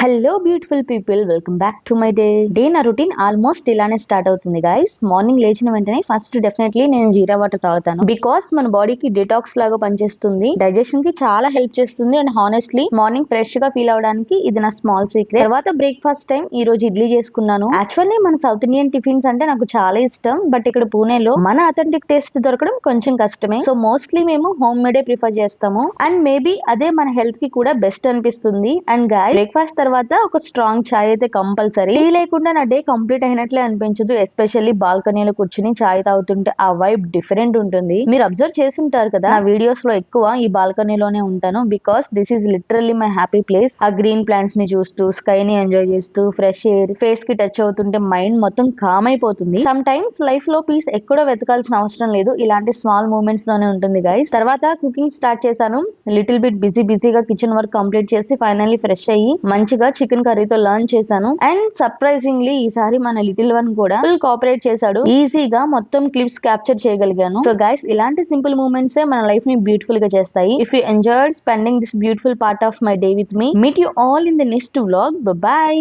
Hello beautiful people, welcome back to my day నా routine almost ఇలానే start అవుతుంది guys. Morning లేచిన వెంటనే ఫస్ట్ డెఫినెట్లీ నేను జీరా వాటర్ తాగుతాను. బికాస్ మన బాడీకి డిటాక్స్ లాగా పనిచేస్తుంది, డైజెషన్ కి చాలా హెల్ప్ చేస్తుంది. అండ్ హానెస్ట్లీ మార్నింగ్ ఫ్రెష్ గా ఫీల్ అవడానికి ఇది నా స్మాల్ సీక్రెట్. తర్వాత బ్రేక్ఫాస్ట్ టైం ఈ రోజు ఇడ్లీ చేసుకున్నాను. యాక్చువల్లీ మన సౌత్ ఇండియన్ టిఫిన్స్ అంటే నాకు చాలా ఇష్టం, బట్ ఇక్కడ పూణేలో మన అథెంటిక్ టేస్ట్ దొరకడం కొంచెం కష్టమే. సో మోస్ట్లీ మేము హోమ్ మేడే ప్రిఫర్ చేస్తాము. అండ్ మేబీ అదే మన హెల్త్ కి కూడా బెస్ట్ అనిపిస్తుంది. అండ్ గైస్, బ్రేక్ఫాస్ట్ తర్వాత ఒక స్ట్రాంగ్ చాయ్ అయితే కంపల్సరీ. టీ లేకుండా నా డే కంప్లీట్ అయినట్లే అనిపించదు. ఎస్పెషల్లీ బాల్కనీలో కూర్చుని చాయ్ తాగుతుంటే ఆ వైబ్ డిఫరెంట్ ఉంటుంది. మీరు అబ్జర్వ్ చేస్తుంటారు కదా, నా వీడియోస్ లో ఎక్కువ ఈ బాల్కనీలోనే ఉంటాను. Because this is literally my happy place. ఆ గ్రీన్ ప్లాంట్స్ ని చూస్తూ, స్కై ని ఎంజాయ్ చేస్తూ, ఫ్రెష్ ఎయిర్ ఫేస్ కి టచ్ అవుతుంటే మైండ్ మొత్తం కామ్ అయిపోతుంది. సమ్ టైమ్స్ లైఫ్ లో పీస్ ఎక్కడో వెతకాల్సిన అవసరం లేదు, ఇలాంటి స్మాల్ మూమెంట్స్ లోనే ఉంటుంది గైస్. తర్వాత కుకింగ్ స్టార్ట్ చేశాను. లిటిల్ బిట్ బిజీగా కిచెన్ వర్క్ కంప్లీట్ చేసి ఫైనల్లీ ఫ్రెష్ అయ్యి మంచిగా చికెన్ కర్రీతో లర్న్ చేశాను. అండ్ సర్ప్రైజింగ్లీ ఈసారి మన లిటిల్ వన్ కూడా ఫుల్ కోఆపరేట్ చేశాడు. ఈజీగా మొత్తం క్లిప్స్ క్యాప్చర్ చేయగలిగాను. సో గైస్, ఇలాంటి సింపుల్ మూమెంట్స్ మన లైఫ్ ని బ్యూటిఫుల్ గా చేస్తాయి. If you enjoyed spending this beautiful part of my day with me, meet you all in the next vlog. By.